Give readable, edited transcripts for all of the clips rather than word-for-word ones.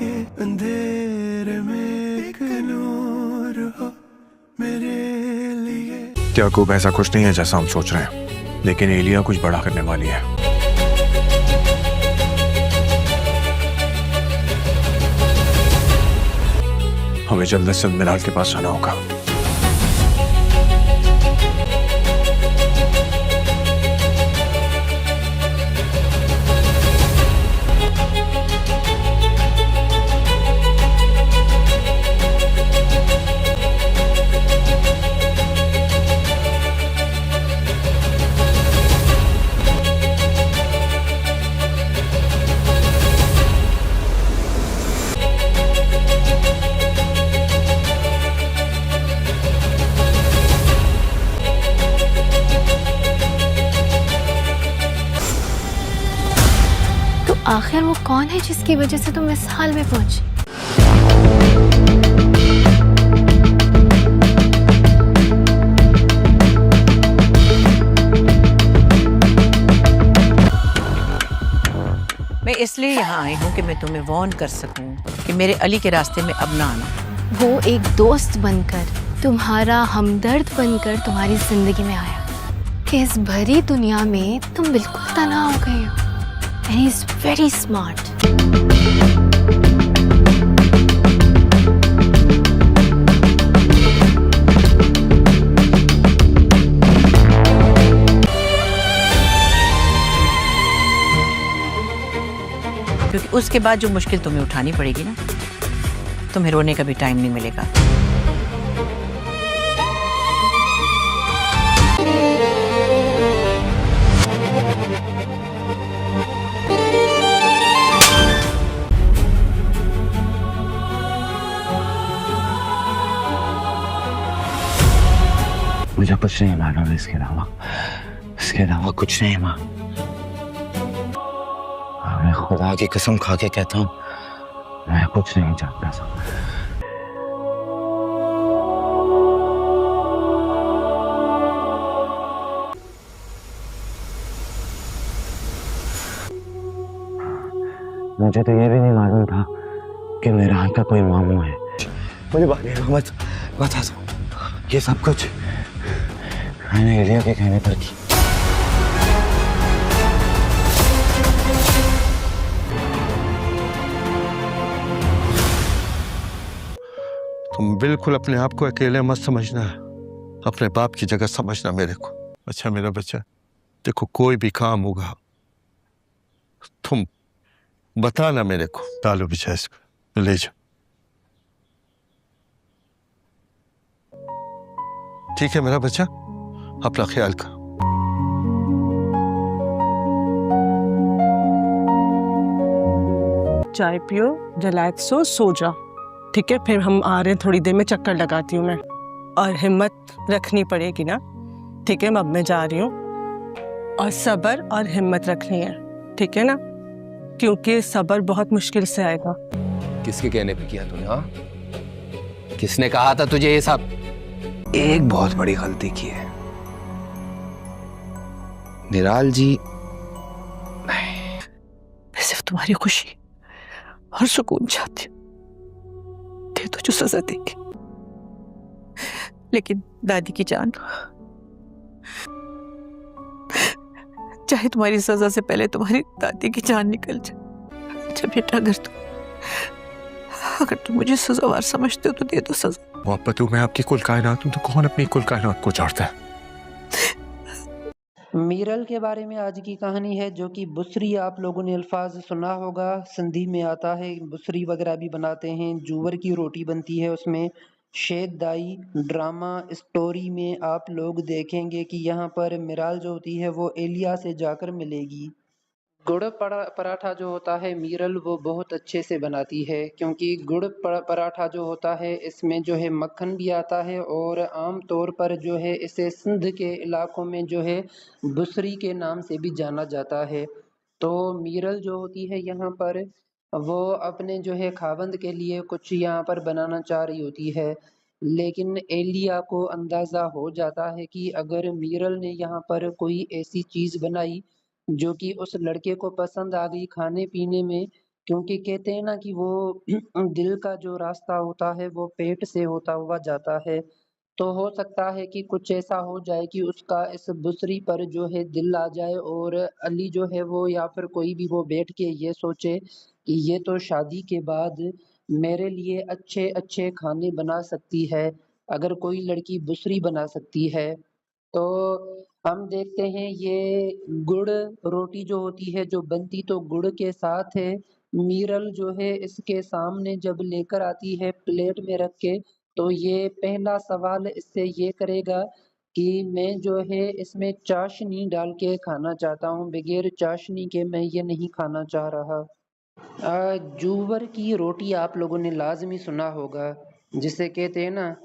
लिए अंधेरे में एक नूर हो मेरे लिए। याकूब ऐसा कुछ नहीं है जैसा हम सोच रहे हैं, लेकिन एलिया कुछ बड़ा करने वाली है। हमें जल्द से जल्द मिराल के पास जाना होगा। आखिर वो कौन है जिसकी वजह से तुम इस हाल में पहुंचे? मैं इसलिए यहाँ आई हूँ कि मैं तुम्हें वार्न कर सकूँ कि मेरे अली के रास्ते में अब ना आना। वो एक दोस्त बनकर, तुम्हारा हमदर्द बनकर तुम्हारी जिंदगी में आया कि इस भरी दुनिया में तुम बिल्कुल तन्हा हो गए हो। And he's very smart. क्योंकि उसके बाद जो मुश्किल तुम्हें उठानी पड़ेगी ना, तुम्हें रोने का भी टाइम नहीं मिलेगा। मुझे कुछ नहीं मालूम इसके अलावा कुछ नहीं माँ। मैं खुदा की कसम खा के कहता हूँ, मैं कुछ नहीं जानता था। मुझे तो ये भी नहीं मालूम था कि मेरा का कोई मामू है। मुझे मत बता दो, ये सब कुछ मैंने एलिया के कहने पर की। तुम बिल्कुल अपने आप को अकेले मत समझना, अपने बाप की जगह समझना मेरे को। अच्छा मेरा बच्चा, देखो कोई भी काम होगा तुम बताना मेरे को। डालो बिछा इसको, ले जाओ। ठीक है मेरा बच्चा, अपना ख्याल कर। चाय पियो, जलायत सो जा, ठीक है? फिर हम आ रहे हैं, थोड़ी देर में चक्कर लगाती हूँ मैं। और हिम्मत रखनी पड़ेगी ना, ठीक है? अब मैं जा रही हूँ, और सब्र और हिम्मत रखनी है, ठीक है ना? क्योंकि सब्र बहुत मुश्किल से आएगा। किसके कहने पे किया तूने? हाँ, किसने कहा था तुझे ये सब? एक बहुत बड़ी गलती की है निराल जी। मैं सिर्फ तुम्हारी खुशी और सुकून चाहती हूँ, दे तो जो सजा देगी। लेकिन दादी की जान, चाहे तुम्हारी सजा से पहले तुम्हारी दादी की जान निकल जाए। अच्छा बेटा, अगर तुम मुझे सजावार समझते हो तो दे दो सजा। मोहब्बत मैं आपकी कुल कायनात हूं, तो कौन अपनी कुल कायनात को चाहता है? मीरल के बारे में आज की कहानी है, जो कि बुसरी आप लोगों ने अल्फाज सुना होगा, सिंधी में आता है। बुसरी वगैरह भी बनाते हैं, जूवर की रोटी बनती है उसमें। शेद दाई ड्रामा स्टोरी में आप लोग देखेंगे कि यहाँ पर मिराल जो होती है वो एलिया से जाकर मिलेगी। गुड़ पराठा जो होता है मीरल वो बहुत अच्छे से बनाती है, क्योंकि गुड़ पराठा जो होता है इसमें जो है मक्खन भी आता है, और आम तौर पर जो है इसे सिंध के इलाकों में जो है बुसरी के नाम से भी जाना जाता है। तो मीरल जो होती है यहाँ पर वो अपने जो है खावंद के लिए कुछ यहाँ पर बनाना चाह रही होती है, लेकिन एलिया को अंदाज़ा हो जाता है कि अगर मीरल ने यहाँ पर कोई ऐसी चीज़ बनाई जो कि उस लड़के को पसंद आ गई खाने पीने में, क्योंकि कहते हैं ना कि वो दिल का जो रास्ता होता है वो पेट से होता हुआ जाता है। तो हो सकता है कि कुछ ऐसा हो जाए कि उसका इस बुसरी पर जो है दिल आ जाए और अली जो है वो या फिर कोई भी वो बैठ के ये सोचे कि ये तो शादी के बाद मेरे लिए अच्छे-अच्छे खाने बना सकती है। अगर कोई लड़की बुसरी बना सकती है, तो हम देखते हैं ये गुड़ रोटी जो होती है, जो बनती तो गुड़ के साथ है, मीरल जो है इसके सामने जब लेकर आती है प्लेट में रख के, तो ये पहला सवाल इससे ये करेगा कि मैं जो है इसमें चाशनी डाल के खाना चाहता हूँ, बगैर चाशनी के मैं ये नहीं खाना चाह रहा। जूवर की रोटी आप लोगों ने लाज़मी सुना होगा, जिसे कहते हैं ना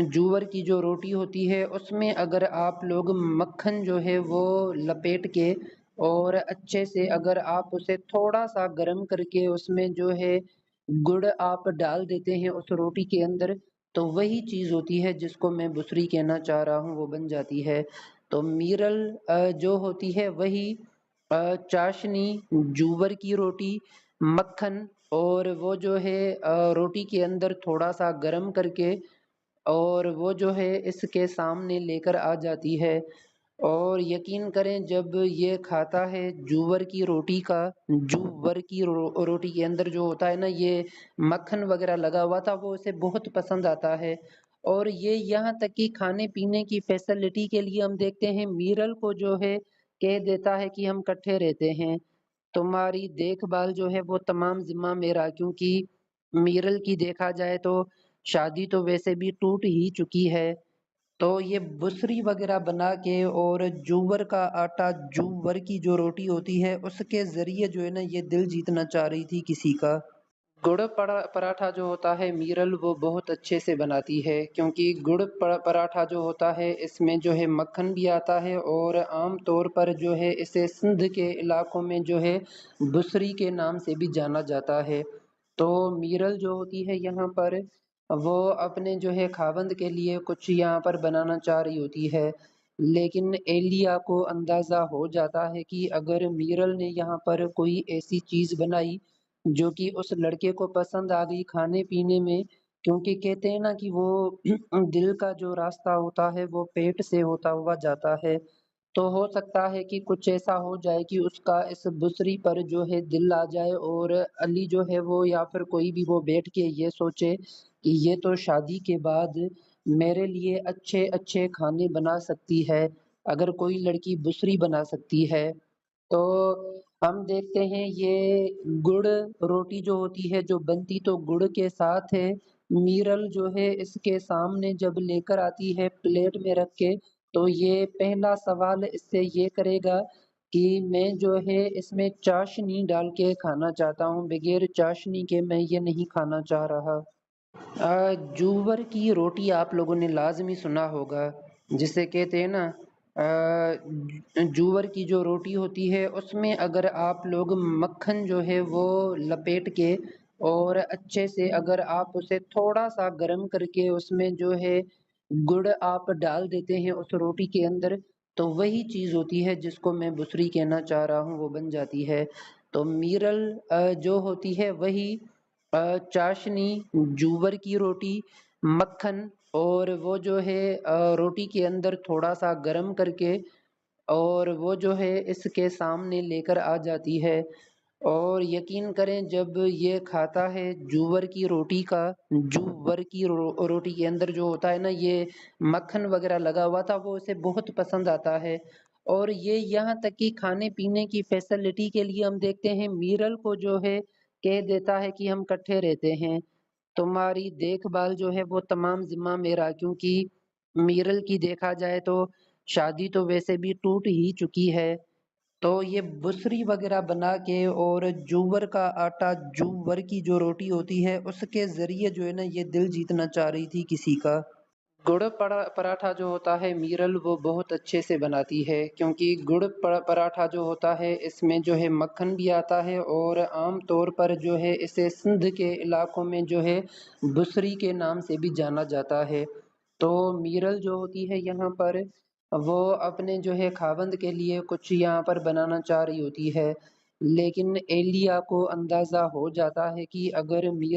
जूवर की जो रोटी होती है उसमें अगर आप लोग मक्खन जो है वो लपेट के और अच्छे से अगर आप उसे थोड़ा-सा गरम करके उसमें जो है गुड़ आप डाल देते हैं उस रोटी के अंदर, तो वही चीज़ होती है जिसको मैं बुसरी कहना चाह रहा हूँ, वो बन जाती है। तो मीरल जो होती है वही चाशनी, जूवर की रोटी, मक्खन और वो जो है रोटी के अंदर थोड़ा-सा गरम करके और वो जो है इसके सामने लेकर आ जाती है और यकीन करें जब ये खाता है जूवर की रोटी के अंदर जो होता है ना ये मक्खन वग़ैरह लगा हुआ था वो उसे बहुत पसंद आता है। और ये यहाँ तक कि खाने-पीने की फैसिलिटी के लिए हम देखते हैं मीरल को जो है कह देता है कि हम इकट्ठे रहते हैं। तुम्हारी देखभाल जो है वो तमाम ज़िम्मा मेरा, क्योंकि मीरल की देखा जाए तो शादी तो वैसे भी टूट ही चुकी है। तो ये बुसरी वग़ैरह बना के और जूवर का आटा, जूवर की जो रोटी होती है उसके ज़रिए जो है ना ये दिल जीतना चाह रही थी किसी का। गुड़ पराठा जो होता है मीरल वो बहुत अच्छे से बनाती है, क्योंकि गुड़ पराठा जो होता है इसमें जो है मक्खन भी आता है और आम तौर पर जो है इसे सिंध के इलाकों में जो है बुसरी के नाम से भी जाना जाता है। तो मीरल जो होती है यहाँ पर वो अपने जो है खावंद के लिए कुछ यहाँ पर बनाना चाह रही होती है। लेकिन एलिया को अंदाज़ा हो जाता है कि अगर मीरल ने यहाँ पर कोई ऐसी चीज़ बनाई जो कि उस लड़के को पसंद आ गई खाने-पीने में, क्योंकि कहते हैं ना कि वो दिल का जो रास्ता होता है वो पेट से होता हुआ जाता है। तो हो सकता है कि कुछ ऐसा हो जाए कि उसका इस बुसरी पर जो है दिल आ जाए और अली जो है वो या फिर कोई भी वो बैठ के ये सोचे कि ये तो शादी के बाद मेरे लिए अच्छे-अच्छे खाने बना सकती है। अगर कोई लड़की बुसरी बना सकती है, तो हम देखते हैं ये गुड़ रोटी जो होती है, जो बनती तो गुड़ के साथ है, मीरल जो है इसके सामने जब लेकर आती है प्लेट में रख के, तो ये पहला सवाल इससे ये करेगा कि मैं जो है इसमें चाशनी डाल के खाना चाहता हूँ, बगैर चाशनी के मैं ये नहीं खाना चाह रहा। जूवर की रोटी आप लोगों ने लाज़मी सुना होगा, जिसे कहते हैं ना जूवर की जो रोटी होती है उसमें अगर आप लोग मक्खन जो है वो लपेट के और अच्छे से अगर आप उसे थोड़ा-सा गरम करके उसमें जो है गुड़ आप डाल देते हैं उस रोटी के अंदर, तो वही चीज़ होती है जिसको मैं बुसरी कहना चाह रहा हूँ, वो बन जाती है। तो मीरल जो होती है वही चाशनी, जूवर की रोटी, मक्खन और वो जो है रोटी के अंदर थोड़ा-सा गरम करके और वो जो है इसके सामने लेकर आ जाती है और यकीन करें जब ये खाता है जूवर की रोटी के अंदर जो होता है ना ये मक्खन वग़ैरह लगा हुआ था वो उसे बहुत पसंद आता है। और ये यहाँ तक कि खाने-पीने की फैसिलिटी के लिए हम देखते हैं मीरल को जो है कह देता है कि हम इकट्ठे रहते हैं। तुम्हारी देखभाल जो है वो तमाम ज़िम्मा मेरा, क्योंकि मीरल की देखा जाए तो शादी तो वैसे भी टूट ही चुकी है। तो ये बुसरी वग़ैरह बना के और जूवर का आटा, जूवर की जो रोटी होती है उसके ज़रिए जो है ना ये दिल जीतना चाह रही थी किसी का। गुड़ पराठा जो होता है मीरल वो बहुत अच्छे से बनाती है, क्योंकि गुड़ पराठा जो होता है इसमें जो है मक्खन भी आता है और आम तौर पर जो है इसे सिंध के इलाकों में जो है बुसरी के नाम से भी जाना जाता है। तो मीरल जो होती है यहाँ पर वो अपने जो है खावंद के लिए कुछ यहाँ पर बनाना चाह रही होती है। लेकिन एलिया को अंदाज़ा हो जाता है कि अगर मीरा